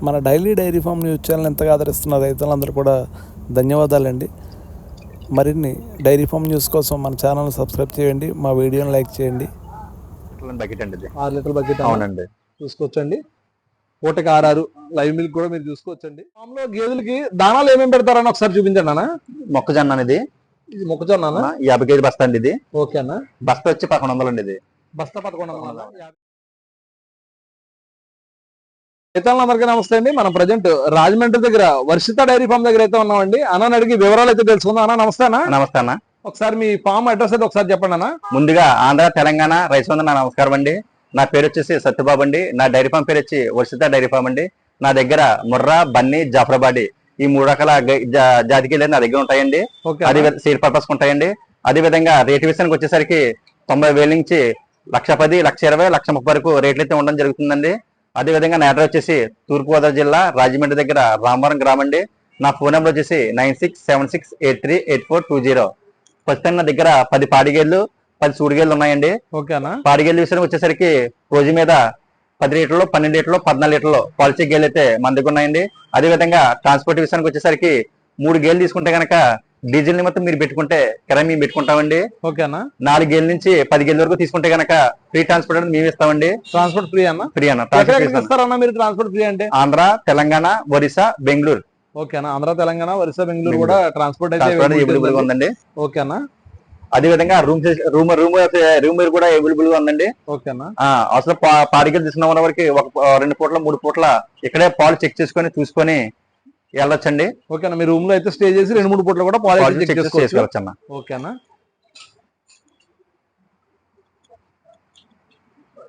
మన dairy farm news channel ఎంతగా ఆదరిస్తున్న రైతులందరూ కూడా ధన్యవాదాలండి. మరిన్ని డైరీ ఫామ్ న్యూస్ కోసం మన ఛానల్ సబ్స్క్రైబ్ చేయండి, మా వీడియోని లైక్ చేయండి. బకెట్ అండి, 6 లీటర్ల బకెట్. అవునండి, చూసుకోవచ్చండి. పూటకి 6 లైవ్ మిల్క్ కూడా మీరు చూసుకోవచ్చండి. ఫామ్ లో గేదెలకి దానాలు ఏమేమి పెడతారని ఒకసారి చూపించండి అన్న. మొక్కజొన్న అనేది ఇది మొక్కజొన్న 50 కేజీ బస్తా అండి. ఇది ఓకే అన్న. బస్తా వచ్చి 1100 అండి. ఇది బస్తా 1100. రైతులందరికీ నమస్తే అండి. మనం ప్రజెంట్ రాజమండ్రి దగ్గర వర్షిత డైరీ ఫామ్ దగ్గర అయితే ఉన్నామండి. అన్న అడిగి వివరాలు అయితే తెలుసుకుందాం. అన్న నమస్తే అన్న. నమస్తే అన్న. ఒకసారి మీ ఫామ్ అడ్రస్ అయితే ఒకసారి చెప్పండి అన్న. ముందుగా ఆంధ్ర తెలంగాణ రైతు సోదరులకు నా నమస్కారం అండి. నా పేరు వచ్చేసి సత్యబాబు అండి. నా డైరీ ఫామ్ పేరు వచ్చి వర్షిత డైరీ ఫామ్ అండి. నా దగ్గర ముర్రా, బన్నీ, జాఫరాబాడి ఈ 3 రకాల జాతికి నా దగ్గర ఉంటాయండి. అదే సీడ్ పర్పస్ ఉంటాయండి. అదే విధంగా రేటు విషయానికి వచ్చేసరికి 90,000 నుంచి 1,10,000, 1,20,000, 1,30,000 వరకు రేట్లు అయితే ఉండడం జరుగుతుందండి. అదే విధంగా నా అడ్రస్ వచ్చేసి తూర్పుగోదావరి జిల్లా రాజమండ్రి దగ్గర రామవరం గ్రామం అండి. నా ఫోన్ నెంబర్ వచ్చేసి 9676838420. ప్రస్తుతం నా దగ్గర 10 పాడిగేళ్లు, 10 సూడిగేళ్లు ఉన్నాయండి. పాడిగేళ్ళ విషయానికి వచ్చేసరికి రోజు మీద 10 లీటర్లు, 12 లీటర్లు, 14 లీటర్లు పాలసీ గేలు అయితే మన దగ్గర ఉన్నాయండి. అదే విధంగా ట్రాన్స్పోర్ట్ విషయానికి వచ్చేసరికి 3 గేలు తీసుకుంటే కనుక డీజిల్ నిమిత్తం మీరు పెట్టుకుంటే కిరాయి మేము పెట్టుకుంటామండి. 4 గేల నుంచి 10 గేల వరకు తీసుకుంటే కనుక ఫ్రీ ట్రాన్స్పోర్ట్ అనేది మేము ఇస్తామండి. ట్రాన్స్పోర్ట్ ఫ్రీ అన్న? ఫ్రీ అన్న. మీరు ట్రాన్స్పోర్ట్ ఫ్రీ అంటే ఆంధ్ర, తెలంగాణ, ఒరిస్సా, బెంగళూరు. ఓకేనా. ఆంధ్ర, తెలంగాణ, ఒరిస్సా, బెంగళూరు కూడా ట్రాన్స్పోర్ట్ అయితే అవైలబుల్ గా ఉందండి. ఓకేనా. అదే విధంగా రూమ్ కూడా అవైలబుల్ గా ఉందండి. ఓకేనా. అసలు పాడిగలు తీసుకున్న వరకు 2 పూట్ల 3 పూట్ల ఇక్కడే పాలు చెక్ చేసుకొని చూసుకొని వెళ్ళొచ్చండి. ఓకేనా. మీ రూమ్ లో అయితే స్టే చేసి 2-3 పూట్ల కూడా పాలు చెక్ చేసుకోవచ్చు అన్న. ఓకేనా.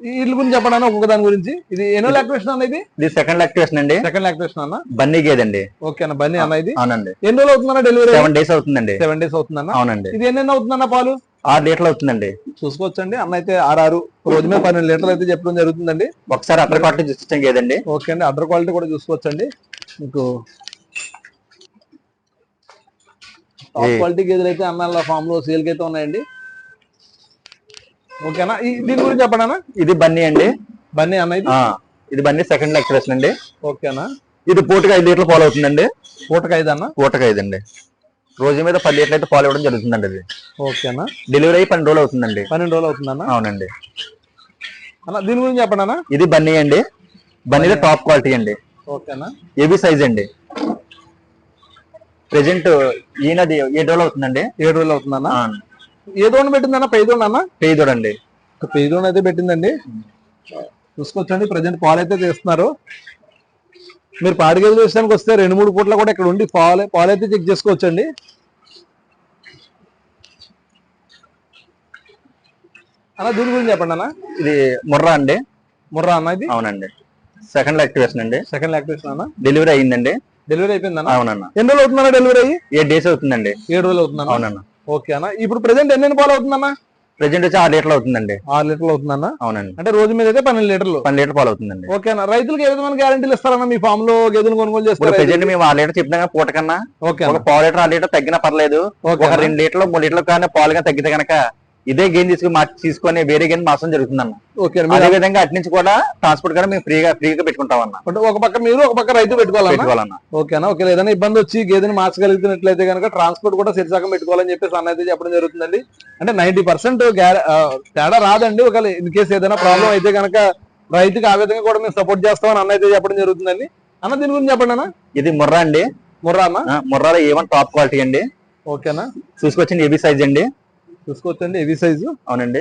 వీటి గురించి చెప్పండి అన్న, ఒక్కొక్క దాని గురించి. ఇది ఎన్నో లాక్టివేషన్ అన్న? ఇది సెకండ్ లాక్టివేషన్ అండి. సెకండ్ లాక్టివేషన్ అన్న. బన్నీ గేదండి. ఓకేనా. బన్నీ అన్న. ఇది అవునండి. ఎన్ని రోజులు అవుతుందన్న డెలివరీ? 7 days అవుతుందండి. 7 days అవుతుందన్న. అవునండి. ఇది ఎన్ని అవుతుందన్న పాలు? 6 లీటర్లు అవుతుందండి. చూసుకోవచ్చండి. అన్న అయితే 6 రోజు మీద 12 లీటర్లు అయితే చెప్పడం జరుగుతుందండి. ఒకసారి అడ్డర్ క్వాలిటీ చూపించాం గేదండి. ఓకే అండి. అడ్డర్ క్వాలిటీ కూడా చూసుకోవచ్చండి. మీకు టాప్ క్వాలిటీ గేదెలు అయితే అన్న ఫామ్ లో సేల్ కి అయితే ఉన్నాయండి. ఓకేనా. దీని గురించి చెప్పండి అన్న. ఇది బన్నీ అండి. బన్నీ అన్న. ఇది బన్నీ సెకండ్ లాక్టివేషన్ అండి. ఓకేనా. ఇది పూటకి 5 లీటర్లు పాలు అవుతుందండి. పూటకి 5 అన్న? పూటకి 5 అండి. రోజు మీద 10 లీటర్లు అయితే పాలు ఇవ్వడం జరుగుతుందండి. అది ఓకేనా. డెలివరీ అయ్యి 12 రోజులు అవుతుందండి. 12 రోజులు అవుతుందన్న? అవునండి అన్న. దీని గురించి చెప్పండి అన్న. ఇది బన్నీ అండి. బన్నీలో టాప్ క్వాలిటీ అండి. ఓకేనా. ఏబీ సైజ్ అండి. ప్రెసెంట్ ఈయనది 7 రోజులు అవుతుందండి. 7 రోజులు అవుతుందన్న. ఏ దోణ పెట్టిందన్న? పెయ్యదోణ అన్న? పెయ్యదోడ అండి. పెయ్యదోణ అయితే పెట్టిందండి. చూసుకోవచ్చండి. ప్రజెంట్ పాలు అయితే తీస్తున్నారు. మీరు పాడిగేదెల విషయానికి వస్తే 2-3 పూట్ల కూడా ఇక్కడ ఉండి పాలు అయితే చెక్ చేసుకోవచ్చండి. అన్న దీని గురించి చెప్పండి అన్న. ఇది ముర్రా అండి. ముర్రా అన్న. ఇది అవునండి. సెకండ్ లాక్టివేషన్ అండి. సెకండ్ లాక్టివేషన్ అన్న. డెలివరీ అయ్యిందండి. డెలివరీ అయిపోయిందన్న? అవునన్న. ఎన్ని రోజులు అవుతుందన్న డెలివరీ అయ్యి? 7 days అవుతుందండి. 7 రోజులు అవుతుందన్న. అవునన్న. ఓకే అన్న. ఇప్పుడు ప్రెసెంట్ ఎన్ని పాలు అవుతుందన్న? ప్రెసెంట్ వచ్చి 6 లీటర్లు అవుతుందండి. 6 లీటర్లు అవుతుందన్న? అవునండి. అంటే రోజు మీద అయితే 12 లీటర్లు 12 లీటర్ పాలు అవుతుందండి. ఓకేనా. రైతులకు ఏ విధమైన గ్యారెంటీలు ఇస్తారన్న మీ ఫామ్ లో గేదెలు కొనుగోలు చేస్తారు? ప్రెసెంట్ మేము 6 లీటర్ చెప్తాం పూట కన్నా. ఓకే. ఒక పావు లీటర్ 6 లీటర్ తగ్గినా పర్లేదు. ఒక 2 లీటర్లు 3 లీటర్లు కానీ పాలుగా తగ్గితే కనుక ఇదే గేమ్ తీసుకొని వేరే గేమ్ మార్చడం జరుగుతుందన్న. అదే విధంగా అటు నుంచి కూడా ట్రాన్స్పోర్ట్ కూడా మేము ఫ్రీగా పెట్టుకుంటాం అన్న. ఒక పక్క మీరు, ఒక పక్క రైతు పెట్టుకోవాలన్న. ఓకేనా. ఓకే. ఏదైనా ఇబ్బంది వచ్చి గేదెని మార్చగలుగుతున్నట్లయితే కనుక ట్రాన్స్పోర్ట్ కూడా సిరిసాకం పెట్టుకోవాలని చెప్పేసి అన్న అయితే చెప్పడం జరుగుతుందండి. అంటే 90% తేడా రాదండి. ఒకవేళ ఇన్ కేసు ఏదైనా ప్రాబ్లం అయితే కనుక రైతుకి ఆ విధంగా కూడా మేము సపోర్ట్ చేస్తామని అన్న అయితే చెప్పడం జరుగుతుందండి. అన్న దీని గురించి చెప్పండి అన్న. ఇది ముర్రా అండి. ముర్రా అన్న. ముర్రాలో A1 టాప్ క్వాలిటీ అండి. ఓకేనా. చూసుకొచ్చింది ఏబీ సైజ్ అండి. చూసుకోవచ్చండి. AB size. అవునండి.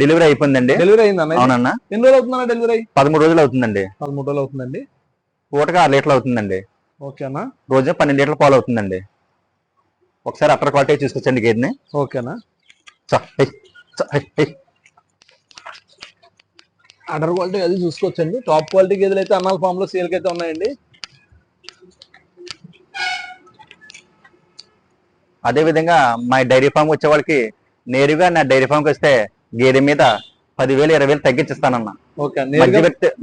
డెలివరీ అయిపోయిందండి. డెలివరీ అయిందన్న? అవునన్నా. ఎన్ని రోజులు అవుతుందన్న డెలివరీ? 13 రోజులు అవుతుందండి. 13 రోజులు అవుతుందండి. పూటగా 6 లీటర్లు అవుతుందండి. ఓకేనా. రోజు 12 లీటర్ల పాలు అవుతుందండి. ఒకసారి అప్పర్ క్వాలిటీ చూసుకొచ్చండి గేదెని. ఓకేనా. అడర్ క్వాలిటీ అది చూసుకోవచ్చండి. టాప్ క్వాలిటీ గేదెలు అయితే అన్నాల ఫామ్ లో సేల్ కి అయితే ఉన్నాయండి. అదే విధంగా మా డైరీ ఫామ్ వచ్చే వాళ్ళకి నేరుగా నా డైరీ ఫామ్కి వస్తే గేదె మీద 10,000, 20,000 తగ్గించిస్తానన్నా.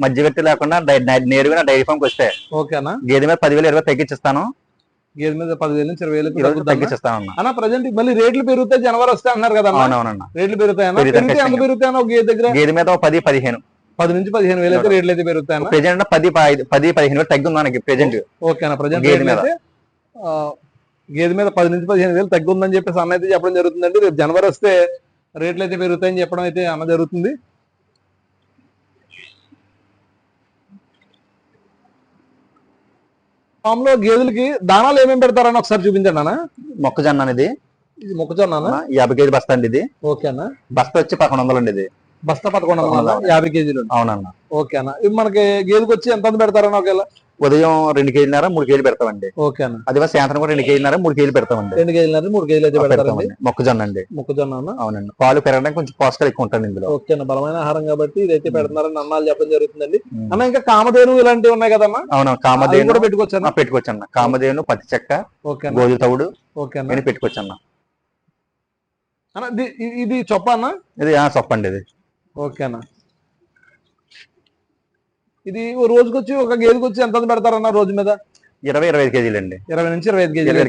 మధ్యవర్తి లేకుండా నేరుగా నా డైరీ ఫామ్కి వస్తే ఓకేనా గేదె మీద 10,000, 20,000 తగ్గించిస్తాను. గేదె మీద 10,000 నుంచి 20,000 తగ్గించిస్తాను అన్న. ప్రజెంట్ మళ్ళీ రేట్లు పెరుగుతాయి, జనవరి వస్తే అన్నారు కదా. అవునవునన్నా. రేట్లు పెరుగుతాయి. ఎంత పెరుగుతాయి ఒక గేదె దగ్గర? గేదె మీద 10, 15. 10 నుంచి 15,000 అయితే రేట్లు అయితే పెరుగుతాయన్న. ప్రెజెంట్ 10-15 వేలు తగ్గి ఉంది మనకి ప్రెజెంట్. ఓకేనా, ప్రజెంట్ గేదె మీద. గేదె మీద 10 నుంచి 15,000 తగ్గి ఉందని చెప్పేసి అన్న అయితే చెప్పడం జరుగుతుందండి. రేపు జనవరి వస్తే రేట్లు అయితే పెరుగుతాయని చెప్పడం అయితే అన్న జరుగుతుంది. ఫామ్ లో గేదెలకి దానాలు ఏమేమి పెడతారని ఒకసారి చూపించండి అన్న. మొక్కజొన్న అనేది ఇది మొక్కజొన్న 50 కేజీ బస్తా అండి ఇది. ఓకే అన్న. బస్తా వచ్చి 1100 అండి ఇది. బస్తా 1100, 50 కేజీలు. అవునన్న. ఓకే అన్న. ఇవి మనకి గేదెకి వచ్చి ఎంత పెడతారన్న ఒకవేళ? ఉదయం 2 కేజీలన్నర 3 కేజీలు పెడతామండి. ఓకే అన్న. అది సాయంత్రం కూడా 2 కేజీలన్నర 3 కేజీలు పెడతామండి. 2 కేజీలన్నర 3 కేజీలు అయితే పెడతారండి. మొక్కజొన్న అండి. మొక్కజొన్న అన్న. అవునండి. పాలు పెరగడానికి కొంచెం పోషకాలు ఎక్కువ ఉంటుంది ఇందులో. ఓకే అన్న, బలమైన ఆహారం కాబట్టి ఇదైతే పెడుతున్నారని అన్నాలు చెప్పడం జరుగుతుందండి. అన్న ఇంకా కామధేను ఇలాంటివి ఉన్నాయి కదమ్మా? అవును, కామధేను కూడా పెట్టుకోవచ్చు అన్న. పెట్టుకోవచ్చు అన్న. కామధేను, పత్తి చెక్క, ఓకే, గోధుమ తవుడు ఓకే అన్న, పెట్టుకోవచ్చు అన్న. అన్న ఇది చొప్ప అన్న? ఇది చొప్పండి ఇది. ఓకే అన్న. ఇది రోజుకి వచ్చి ఒక గేదెకి వచ్చి ఎంత పెడతారన్న రోజు మీద? 20-25 కేజీలు అండి. 20 నుంచి 25 కేజీలు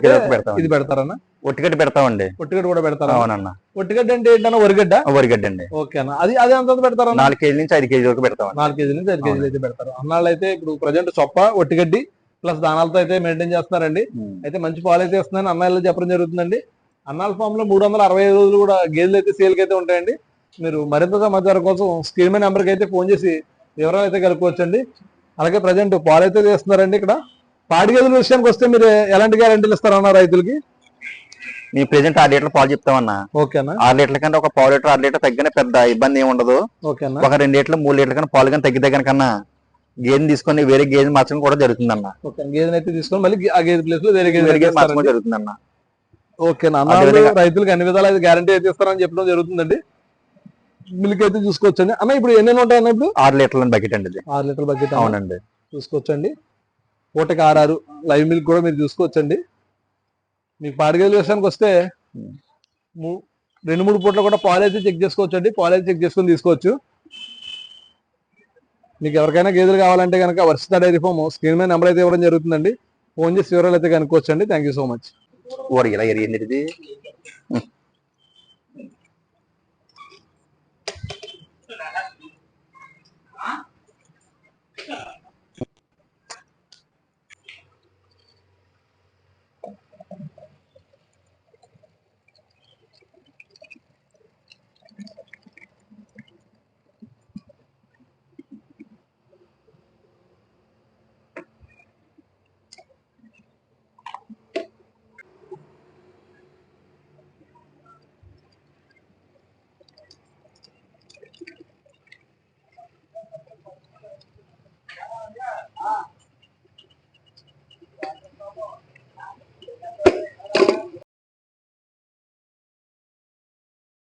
ఇది పెడతారన్న. ఒట్టిగడ్డ పెడతామండి. ఒట్టిగడ్డ కూడా పెడతారా? అవునన్న. ఒట్టిగడ్డ అంటే ఏంటన్నా? వరిగడ్డ. వరిగడ్డ అండి. ఓకే అన్న. అది ఎంత పెడతారా? 4 కేజీల నుంచి 5 కేజీల వరకు పెడతాం. 4 కేజీల నుంచి 5 కేజీలు అయితే పెడతారు. అన్నాళ్ళు అయితే ఇప్పుడు ప్రజెంట్ చొప్ప, ఒట్టిగడ్డి ప్లస్ దానాలతో అయితే మెయింటైన్ చేస్తున్నారండి. అయితే మంచి పాలు అయితే వస్తుందని అన్నాళ్ళు చెప్పడం జరుగుతుందండి. అన్నాల ఫామ్ లో 365 రోజులు కూడా గేదెలు అయితే సేల్కి అయితే ఉంటాయండి. మీరు మరింత సమాచారం కోసం స్క్రీన్ మీద నెంబర్కి అయితే ఫోన్ చేసి వివరాలు అయితే కలుపుకోవచ్చండి. అలాగే ప్రజెంట్ పాలు అయితే చేస్తున్నారండి. ఇక్కడ పాడి గేదెల విషయానికి వస్తే మీరు ఎలాంటి గ్యారెంటీలు ఇస్తారన్న రైతులకి? నీ ప్రెజెంట్ 6 లీటర్ల పాలు చెప్తామన్నా. ఓకే అన్న. 6 లీటర్ల కంటే ఒక పావు లీటర్ 6 లీటర్ తగ్గిన పెద్ద ఇబ్బంది ఏమి ఉండదు. ఓకే అన్న. ఒక 2 లీటర్లు 3 లీటర్ల కన్నా పాలు కానీ తగ్గితే కన్నా గేదెని తీసుకొని వేరే గేదెని మార్చడం కూడా జరుగుతుంది అన్న. ఓకే, గేదెని అయితే తీసుకొని మళ్ళీ ఆ గేదె ప్లేస్ లో వేరే గేదె మార్చడం జరుగుతుంది అన్న. ఓకే అన్న. రైతులకు అన్ని విధాలు అయితే గ్యారంటీ అయితే ఇస్తారని చెప్పడం జరుగుతుందండి. మిల్క్ అయితే చూసుకోవచ్చండి అన్న. ఇప్పుడు ఎన్ని ఉంటాయన్న? ఇప్పుడు 6 లీటర్ల బకెట్ అండి ఇది. 6 లీటర్ బకెట్. అవునండి, చూసుకోవచ్చండి. పూటకి 6 లైవ్ మిల్క్ కూడా మీరు చూసుకోవచ్చండి. మీకు పాడిగేదెల విషయానికి వస్తే 2-3 పూట్ల కూడా పాలు అయితే చెక్ చేసుకోవచ్చండి. పాలు అయితే చెక్ చేసుకొని తీసుకోవచ్చు. మీకు ఎవరికైనా గేదెలు కావాలంటే కనుక వర్షిత డైరీ ఫామ్ స్క్రీన్ మీద నెంబర్ అయితే ఇవ్వడం జరుగుతుందండి. ఫోన్ చేసి వివరాలు అయితే కనుక్కోవచ్చండి. Thank you so much.